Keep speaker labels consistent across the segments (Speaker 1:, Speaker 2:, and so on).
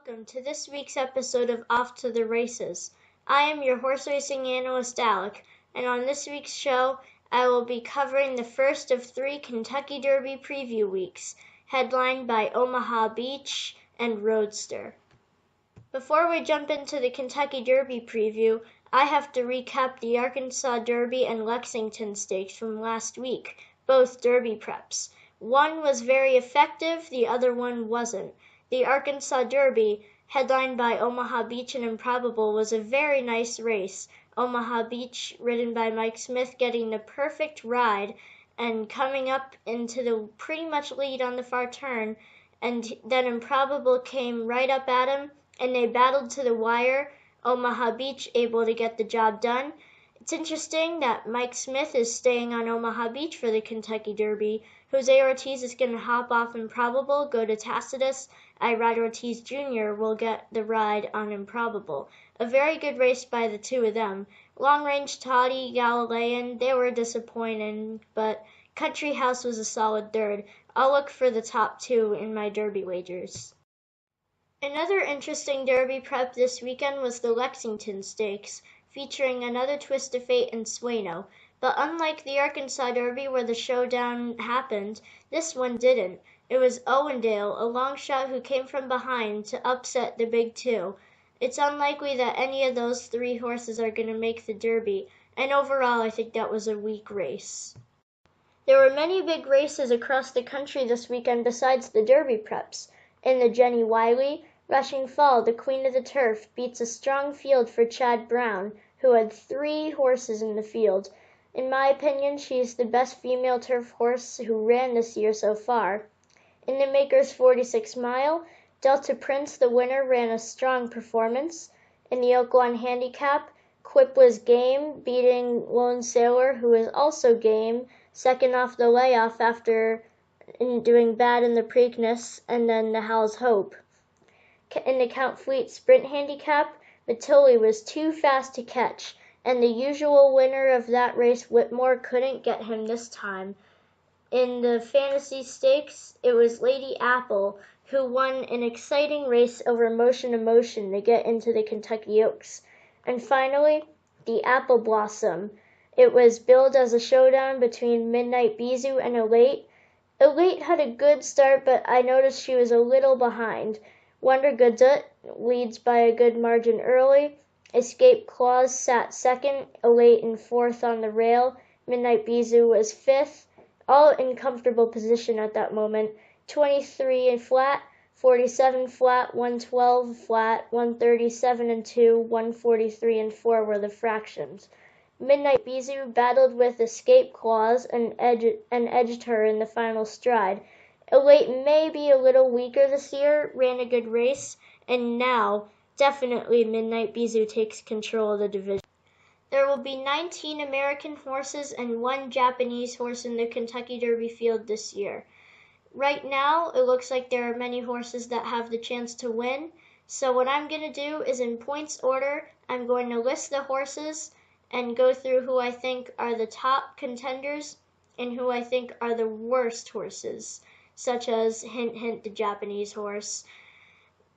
Speaker 1: welcome to this week's episode of Off to the Races. I am your horse racing analyst, Alec, and on this week's show, I will be covering the first of 3 Kentucky Derby preview weeks, headlined by Omaha Beach and Roadster. Before we jump into the Kentucky Derby preview, I have to recap the Arkansas Derby and Lexington Stakes from last week, both Derby preps. One was very effective, the other one wasn't. The Arkansas Derby, headlined by Omaha Beach and Improbable, was a very nice race. Omaha Beach, ridden by Mike Smith, getting the perfect ride and coming up into the pretty much lead on the far turn, and then Improbable came right up at him, and they battled to the wire. Omaha Beach able to get the job done. It's interesting that Mike Smith is staying on Omaha Beach for the Kentucky Derby. Jose Ortiz is going to hop off Improbable, go to Tacitus. Irad Ortiz Jr. will get the ride on Improbable. A very good race by the two of them. Long Range Toddy, Galilean, they were disappointing, but Country House was a solid third. I'll look for the top 2 in my Derby wagers. Another interesting Derby prep this weekend was the Lexington Stakes, featuring another twist of fate in Sueno. But unlike the Arkansas Derby where the showdown happened, this one didn't. It was Owendale, a long shot who came from behind to upset the big 2. It's unlikely that any of those 3 horses are going to make the Derby, and overall I think that was a weak race. There were many big races across the country this weekend besides the Derby preps. In the Jenny Wiley, Rushing Fall, the Queen of the Turf, beats a strong field for Chad Brown, who had 3 horses in the field. In my opinion, she is the best female turf horse who ran this year so far. In the Makers 46 Mile, Delta Prince, the winner, ran a strong performance. In the Oaklawn Handicap, Quip was game, beating Lone Sailor, who is also game, second off the layoff after doing bad in the Preakness, and then the Hal's Hope. In the Count Fleet Sprint Handicap, Matilli was too fast to catch, and the usual winner of that race, Whitmore, couldn't get him this time. In the Fantasy Stakes, it was Lady Apple who won an exciting race over Motion Emotion to get into the Kentucky Oaks. And finally, the Apple Blossom. It was billed as a showdown between Midnight Bisou and Elate. Elate had a good start, but I noticed she was a little behind. Wonder Gadut leads by a good margin early. Escape Clause sat second, Elate in 4th on the rail. Midnight Bisou was 5th, all in comfortable position at that moment. 23 and flat, 47 flat, 112 flat, 137 and 2, 143 and 4 were the fractions. Midnight Bisou battled with Escape Clause and edged her in the final stride. Elate may be a little weaker this year, ran a good race, and now definitely Midnight Bisou takes control of the division. There will be 19 American horses and 1 Japanese horse in the Kentucky Derby field this year. Right now, it looks like there are many horses that have the chance to win, so what I'm going to do is in points order, I'm going to list the horses and go through who I think are the top contenders and who I think are the worst horses, such as, hint, hint, the Japanese horse.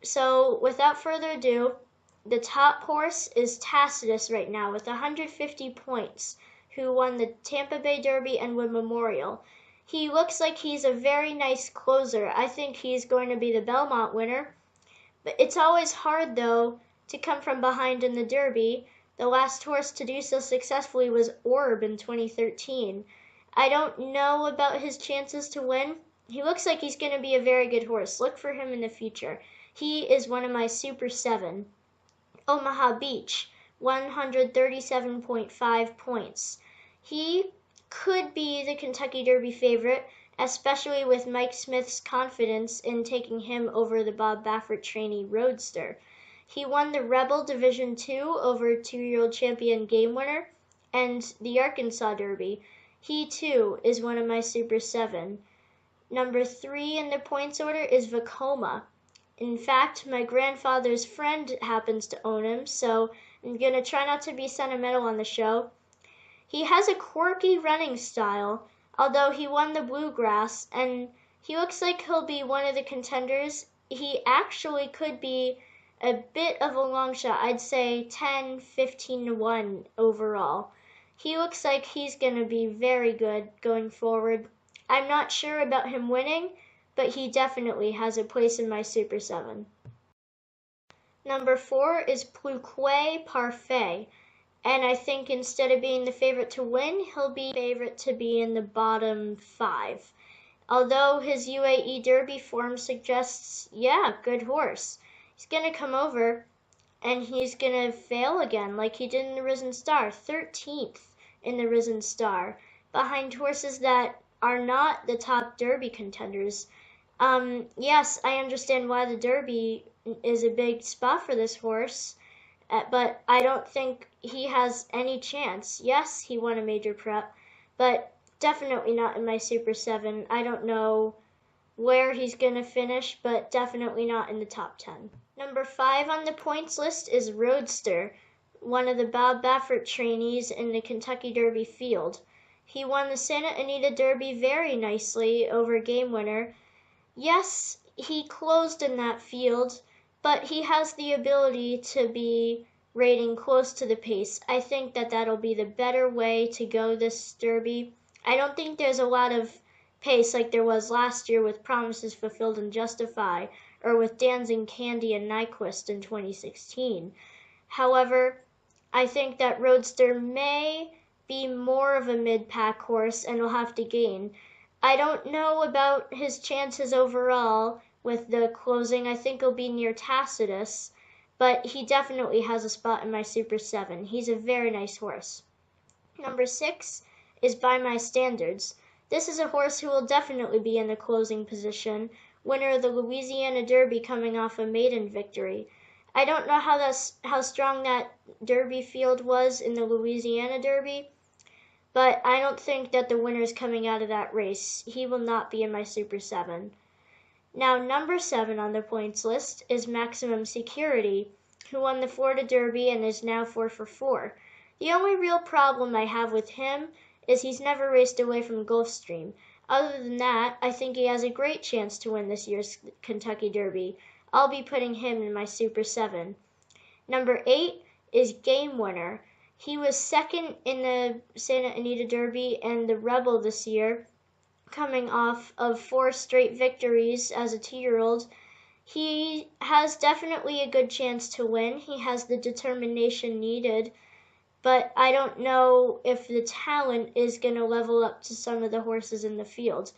Speaker 1: So, without further ado, the top horse is Tacitus right now with 150 points, who won the Tampa Bay Derby and Wood Memorial. He looks like he's a very nice closer. I think he's going to be the Belmont winner. But it's always hard, though, to come from behind in the Derby. The last horse to do so successfully was Orb in 2013. I don't know about his chances to win. He looks like he's going to be a very good horse. Look for him in the future. He is one of my Super 7. Omaha Beach, 137.5 points. He could be the Kentucky Derby favorite, especially with Mike Smith's confidence in taking him over the Bob Baffert trainee Roadster. He won the Rebel Division 2 over 2-year-old champion Game Winner and the Arkansas Derby. He, too, is one of my Super 7. Number 3 in the points order is Vacoma. In fact, my grandfather's friend happens to own him, so I'm going to try not to be sentimental on the show. He has a quirky running style, although he won the Bluegrass, and he looks like he'll be one of the contenders he actually could be a bit of a long shot. I'd say 10, 15 to 1 overall. He looks like he's going to be very good going forward. I'm not sure about him winning, but he definitely has a place in my Super 7. Number 4 is Pluquet Parfait, and I think instead of being the favorite to win, he'll be favorite to be in the bottom 5. Although his UAE Derby form suggests, yeah, good horse. He's going to come over and he's going to fail again like he did in the Risen Star, 13th in the Risen Star, behind horses that are not the top Derby contenders. Yes, I understand why the Derby is a big spot for this horse, but I don't think he has any chance. Yes, he won a major prep, but definitely not in my Super 7. I don't know where he's going to finish, but definitely not in the top 10. Number 5 on the points list is Roadster, one of the Bob Baffert trainees in the Kentucky Derby field. He won the Santa Anita Derby very nicely over Game Winner. Yes, he closed in that field, but he has the ability to be rating close to the pace. I think that that'll be the better way to go this Derby. I don't think there's a lot of pace like there was last year with Promises Fulfilled and Justify, or with Dancing Candy and Nyquist in 2016. However, I think that Roadster may be more of a mid-pack horse and will have to gain. I don't know about his chances overall with the closing. I think he'll be near Tacitus, but he definitely has a spot in my Super 7. He's a very nice horse. Number 6 is By My Standards. This is a horse who will definitely be in the closing position, winner of the Louisiana Derby coming off a maiden victory. I don't know how strong that Derby field was in the Louisiana Derby, but I don't think that the winner is coming out of that race. He will not be in my Super 7. Now, number 7 on the points list is Maximum Security, who won the Florida Derby and is now 4 for 4. The only real problem I have with him is he's never raced away from Gulfstream. Other than that, I think he has a great chance to win this year's Kentucky Derby. I'll be putting him in my Super 7. Number 8 is Game Winner. He was second in the Santa Anita Derby and the Rebel this year, coming off of 4 straight victories as a 2-year-old. He has definitely a good chance to win. He has the determination needed, but I don't know if the talent is going to level up to some of the horses in the field.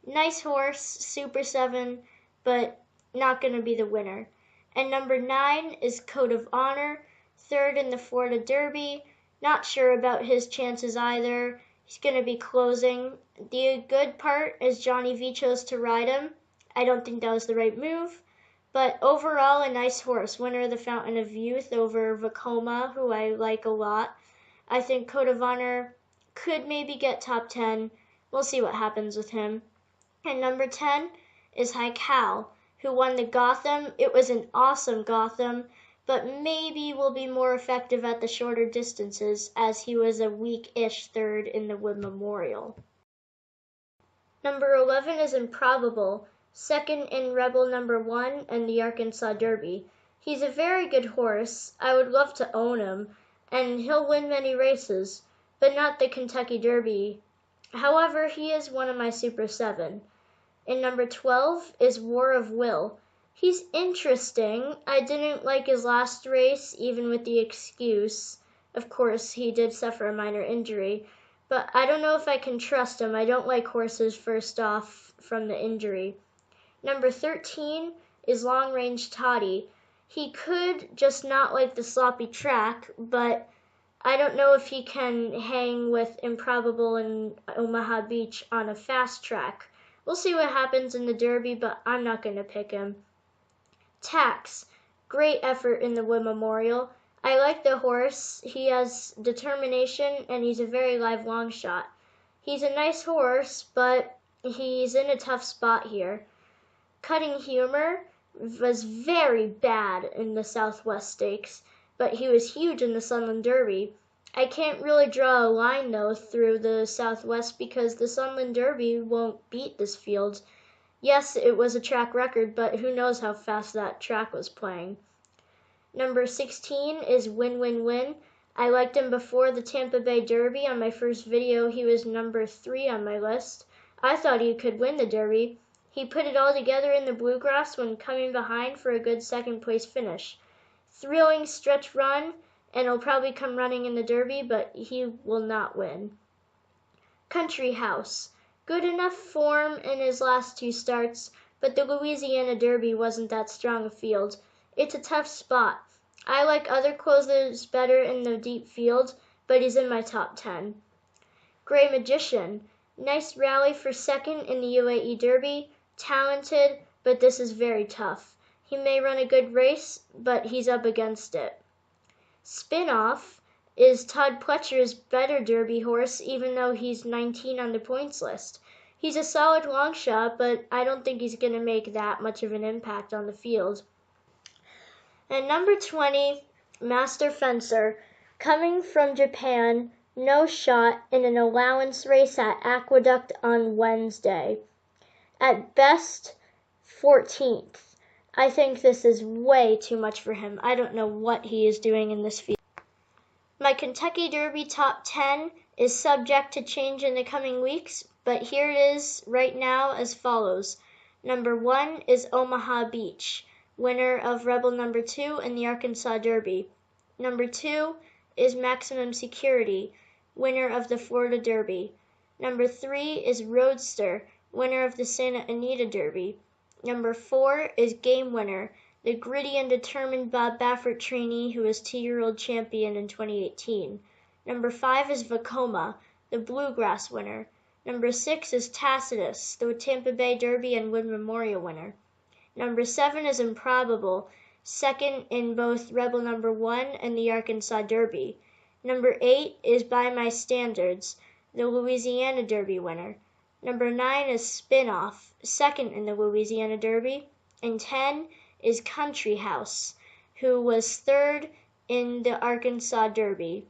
Speaker 1: Nice horse, Super 7, but not going to be the winner. And number 9 is Code of Honor, third in the Florida Derby. Not sure about his chances either. He's going to be closing. The good part is Johnny V chose to ride him. I don't think that was the right move. But overall, a nice horse. Winner of the Fountain of Youth over Vacoma, who I like a lot. I think Code of Honor could maybe get top 10. We'll see what happens with him. And number 10 is High Cal, who won the Gotham. It was an awesome Gotham, but maybe will be more effective at the shorter distances as he was a weak-ish third in the Wood Memorial. Number 11 is Improbable, second in Rebel number 1 and the Arkansas Derby. He's a very good horse. I would love to own him, and he'll win many races, but not the Kentucky Derby. However, he is one of my Super 7. And number 12 is War of Will. He's interesting. I didn't like his last race, even with the excuse. Of course, he did suffer a minor injury, but I don't know if I can trust him. I don't like horses first off from the injury. Number 13 is Long Range Toddy. He could just not like the sloppy track, but I don't know if he can hang with Improbable and Omaha Beach on a fast track. We'll see what happens in the Derby, but I'm not going to pick him. Tax, great effort in the Wood Memorial. I like the horse. He has determination, and he's a very live long shot. He's a nice horse, but he's in a tough spot here. Cutting Humor was very bad in the Southwest Stakes, but he was huge in the Sunland Derby. I can't really draw a line, though, through the Southwest because the Sunland Derby won't beat this field. Yes, it was a track record, but who knows how fast that track was playing. Number 16 is Win Win Win. I liked him before the Tampa Bay Derby. On my first video, he was number 3 on my list. I thought he could win the Derby. He put it all together in the Bluegrass when coming behind for a good second place finish. Thrilling stretch run, and he'll probably come running in the Derby, but he will not win. Country House. Good enough form in his last 2 starts, but the Louisiana Derby wasn't that strong a field. It's a tough spot. I like other closers better in the deep field, but he's in my top 10. Gray Magician. Nice rally for second in the UAE Derby. Talented, but this is very tough. He may run a good race, but he's up against it. Spinoff is Todd Pletcher's better Derby horse, even though he's 19 on the points list. He's a solid long shot, but I don't think he's going to make that much of an impact on the field. And number 20, Master Fencer, coming from Japan, no shot in an allowance race at Aqueduct on Wednesday. At best, 14th. I think this is way too much for him. I don't know what he is doing in this field. My Kentucky Derby top 10 is subject to change in the coming weeks, but here it is right now as follows. Number 1 is Omaha Beach, winner of Rebel number 2 in the Arkansas Derby. Number 2 is Maximum Security, winner of the Florida Derby. Number 3 is Roadster, winner of the Santa Anita Derby. Number 4 is Game Winner, the gritty and determined Bob Baffert trainee who was 2-year-old champion in 2018. Number 5 is Vacoma, the Bluegrass winner. Number 6 is Tacitus, the Tampa Bay Derby and Wood Memorial winner. Number 7 is Improbable, second in both Rebel number 1 and the Arkansas Derby. Number 8 is By My Standards, the Louisiana Derby winner. Number 9 is Spinoff, second in the Louisiana Derby. And 10 is Country House, who was 3rd in the Arkansas Derby.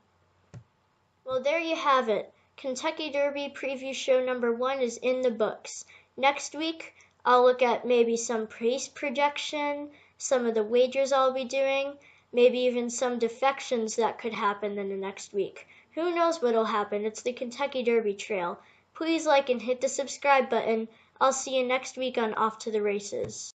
Speaker 1: Well, there you have it. Kentucky Derby preview show number 1 is in the books. Next week, I'll look at maybe some pace projection, some of the wagers I'll be doing, maybe even some defections that could happen in the next week. Who knows what'll happen? It's the Kentucky Derby Trail. Please like and hit the subscribe button. I'll see you next week on Off to the Races.